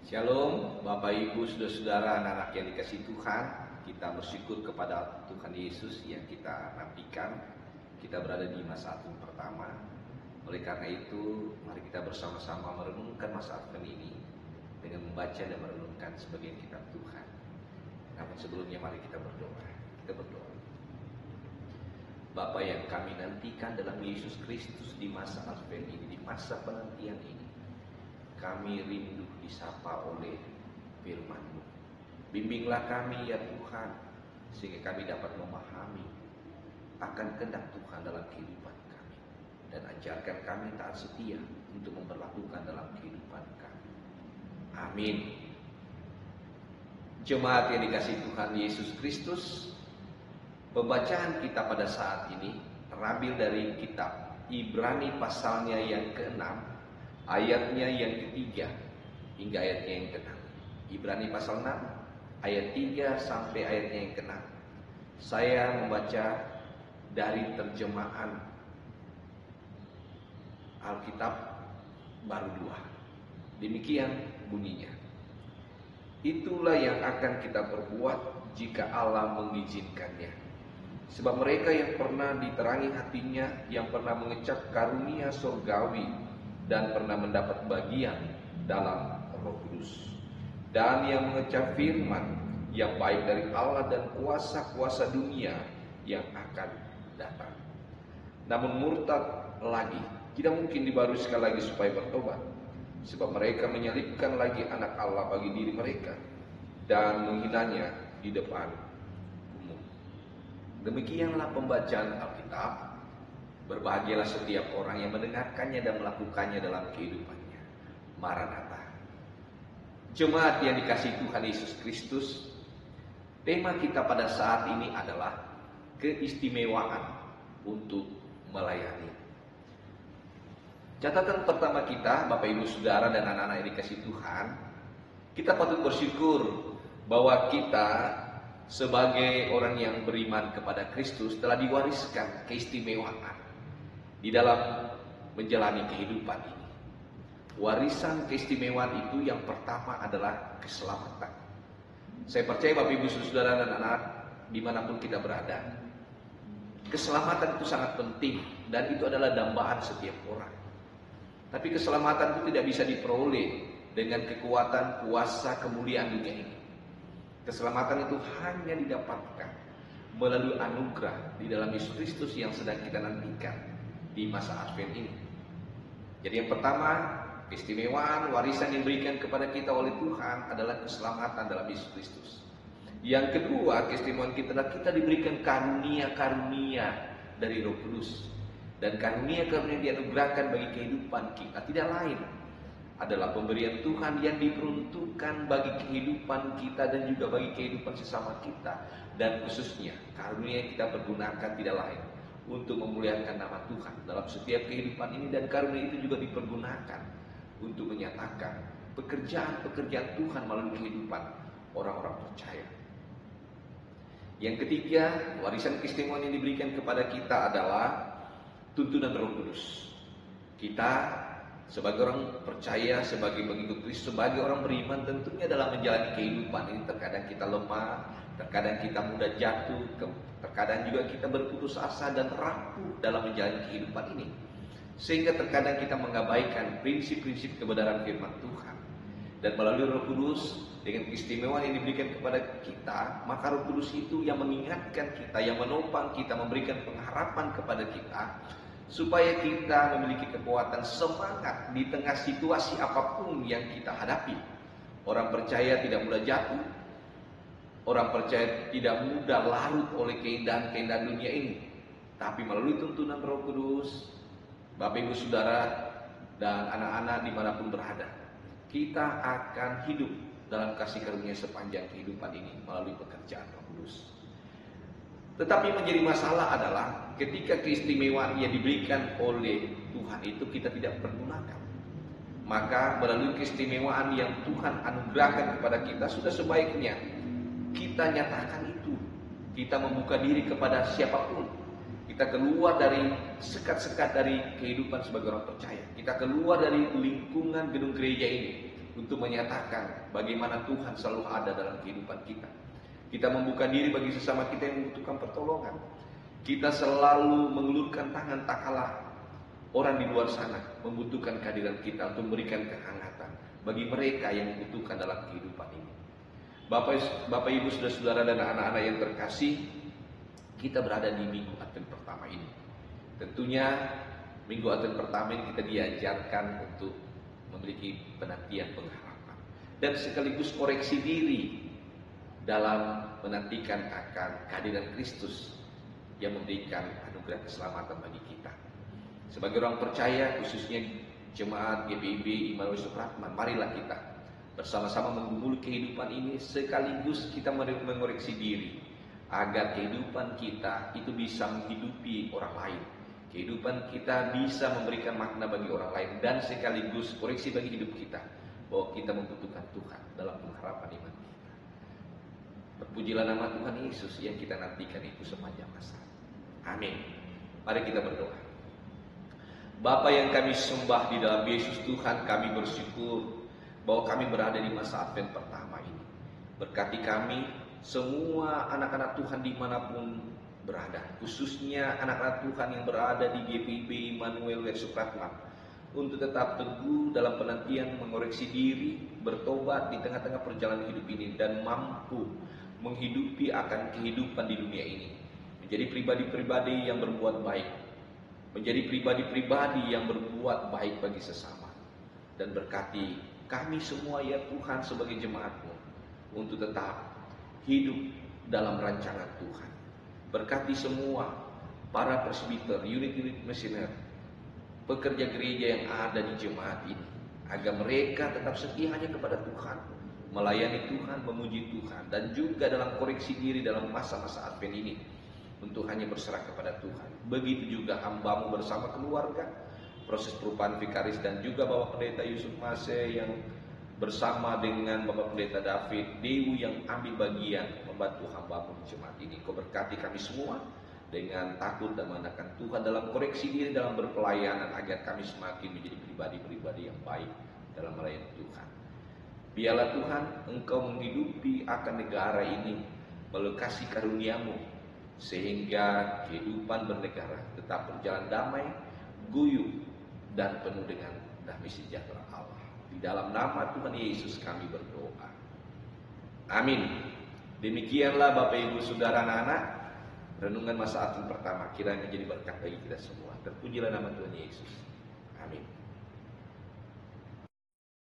Shalom, Bapak Ibu, saudara-saudara, anak-anak yang dikasihi Tuhan. Kita bersyukur kepada Tuhan Yesus yang kita nantikan. Kita berada di masa Advent pertama. Oleh karena itu, mari kita bersama-sama merenungkan masa Advent ini dengan membaca dan merenungkan sebagian kitab Tuhan. Namun sebelumnya mari kita berdoa. Kita berdoa. Bapa yang kami nantikan dalam Yesus Kristus di masa Advent ini, di masa penantian ini, kami rindu disapa oleh firman-Mu. Bimbinglah kami ya Tuhan, sehingga kami dapat memahami akan kehendak Tuhan dalam kehidupan kami. Dan ajarkan kami taat setia untuk memperlakukan dalam kehidupan kami. Amin. Jemaat yang dikasihi Tuhan Yesus Kristus, pembacaan kita pada saat ini terambil dari kitab Ibrani pasalnya yang ke-6, ayatnya yang ketiga hingga ayatnya yang ke-6. Ibrani pasal 6 ayat 3 sampai ayatnya yang ke-6. Saya membaca dari terjemahan Alkitab Baru 2. Demikian bunyinya. Itulah yang akan kita perbuat jika Allah mengizinkannya. Sebab mereka yang pernah diterangi hatinya, yang pernah mengecap karunia surgawi, dan pernah mendapat bagian dalam Roh Kudus, dan yang mengecap firman yang baik dari Allah dan kuasa-kuasa dunia yang akan datang. Namun murtad lagi tidak mungkin dibarui sekali lagi supaya bertobat, sebab mereka menyalibkan lagi anak Allah bagi diri mereka dan menghinanya di depan umum. Demikianlah pembacaan Alkitab. Berbahagialah setiap orang yang mendengarkannya dan melakukannya dalam kehidupannya. Maranatha. Jemaat yang dikasihi Tuhan Yesus Kristus, tema kita pada saat ini adalah keistimewaan untuk melayani. Catatan pertama kita, Bapak Ibu Saudara dan anak-anak yang dikasihi Tuhan, kita patut bersyukur bahwa kita sebagai orang yang beriman kepada Kristus telah diwariskan keistimewaan di dalam menjalani kehidupan ini. Warisan keistimewaan itu yang pertama adalah keselamatan. Saya percaya Bapak Ibu Saudara dan anak dimanapun kita berada, keselamatan itu sangat penting dan itu adalah dambaan setiap orang. Tapi keselamatan itu tidak bisa diperoleh dengan kekuatan, kuasa, kemuliaan dunia ini. Keselamatan itu hanya didapatkan melalui anugerah di dalam Yesus Kristus yang sedang kita nantikan di masa Advent ini. Jadi yang pertama, keistimewaan warisan yang diberikan kepada kita oleh Tuhan adalah keselamatan dalam Yesus Kristus. Yang kedua, keistimewaan kita adalah kita diberikan karunia-karunia dari Roh Kudus. Dan karunia-karunia yang dianugerahkan bagi kehidupan kita tidak lain adalah pemberian Tuhan yang diperuntukkan bagi kehidupan kita dan juga bagi kehidupan sesama kita. Dan khususnya karunia yang kita pergunakan tidak lain untuk memuliakan nama Tuhan dalam setiap kehidupan ini, dan karunia itu juga dipergunakan untuk menyatakan pekerjaan-pekerjaan Tuhan melalui kehidupan orang-orang percaya. Yang ketiga, warisan keistimewaan yang diberikan kepada kita adalah tuntunan Roh Kudus. Kita sebagai orang percaya, sebagai pengikut Kristus, sebagai orang beriman, tentunya dalam menjalani kehidupan ini terkadang kita lemah, terkadang kita mudah jatuh, terkadang juga kita berputus asa dan rapuh dalam menjalani kehidupan ini. Sehingga terkadang kita mengabaikan prinsip-prinsip kebenaran firman Tuhan. Dan melalui Roh Kudus, dengan keistimewaan yang diberikan kepada kita, maka Roh Kudus itu yang mengingatkan kita, yang menopang kita, memberikan pengharapan kepada kita, supaya kita memiliki kekuatan semangat di tengah situasi apapun yang kita hadapi. Orang percaya tidak mudah jatuh. Orang percaya tidak mudah larut oleh keindahan-keindahan dunia ini. Tapi melalui tuntunan Roh Kudus, Bapak Ibu Saudara dan anak-anak dimanapun berada, kita akan hidup dalam kasih karunia sepanjang kehidupan ini melalui pekerjaan Roh Kudus. Tetapi menjadi masalah adalah ketika keistimewaan yang diberikan oleh Tuhan itu kita tidak pergunakan. Maka melalui keistimewaan yang Tuhan anugerahkan kepada kita, sudah sebaiknya kita nyatakan itu. Kita membuka diri kepada siapapun. Kita keluar dari sekat-sekat dari kehidupan sebagai orang percaya. Kita keluar dari lingkungan gedung gereja ini. untuk menyatakan bagaimana Tuhan selalu ada dalam kehidupan kita. Kita membuka diri bagi sesama kita yang membutuhkan pertolongan. Kita selalu mengulurkan tangan tak kalah orang di luar sana membutuhkan kehadiran kita untuk memberikan kehangatan bagi mereka yang membutuhkan dalam kehidupan ini. Bapak Ibu, saudara-saudara dan anak-anak yang terkasih, kita berada di minggu Advent pertama ini. Tentunya minggu Advent pertama ini kita diajarkan untuk memiliki penantian pengharapan dan sekaligus koreksi diri dalam menantikan akan kehadiran Kristus yang memberikan anugerah keselamatan bagi kita. Sebagai orang percaya, khususnya jemaat GPIB Immanuel Supratman, marilah kita bersama-sama menggumul kehidupan ini sekaligus kita mengoreksi diri agar kehidupan kita itu bisa menghidupi orang lain. Kehidupan kita bisa memberikan makna bagi orang lain dan sekaligus koreksi bagi hidup kita bahwa kita membutuhkan Tuhan dalam pengharapan iman kita. Terpujilah nama Tuhan Yesus yang kita nantikan itu sepanjang masa. Amin. Mari kita berdoa. Bapa yang kami sembah di dalam Yesus Tuhan, kami bersyukur bahwa kami berada di masa Advent pertama ini. Berkati kami, semua anak-anak Tuhan dimanapun berada, khususnya anak-anak Tuhan yang berada di GPIB Immanuel Supratman, untuk tetap teguh dalam penantian mengoreksi diri, bertobat di tengah-tengah perjalanan hidup ini, dan mampu menghidupi akan kehidupan di dunia ini. Menjadi pribadi-pribadi yang berbuat baik, menjadi pribadi-pribadi yang berbuat baik bagi sesama. Dan berkati kami semua ya Tuhan sebagai jemaat-Mu untuk tetap hidup dalam rancangan Tuhan. Berkati semua para presbiter, unit-unit misioner, pekerja gereja yang ada di jemaat ini, agar mereka tetap setia hanya kepada Tuhan, melayani Tuhan, memuji Tuhan, dan juga dalam koreksi diri dalam masa-masa Advent ini untuk hanya berserah kepada Tuhan. Begitu juga hamba-Mu bersama keluarga, proses perubahan vikaris, dan juga Bapak Pendeta Yusuf Mase yang bersama dengan Bapak Pendeta David Dewi yang ambil bagian membantu hamba-Mu di jemaat ini. Kau berkati kami semua dengan takut dan mengandalkan Tuhan dalam koreksi diri dalam berpelayanan, agar kami semakin menjadi pribadi-pribadi yang baik dalam melayani Tuhan. Biarlah Tuhan Engkau menghidupi akan negara ini melalui kasih karunia-Mu, sehingga kehidupan bernegara tetap berjalan damai, guyup, dan penuh dengan damai sejahtera Allah. Di dalam nama Tuhan Yesus kami berdoa. Amin. Demikianlah Bapak Ibu Saudara anak-anak, renungan masa Advent pertama kiranya menjadi berkat bagi kita semua. Terpujilah nama Tuhan Yesus. Amin.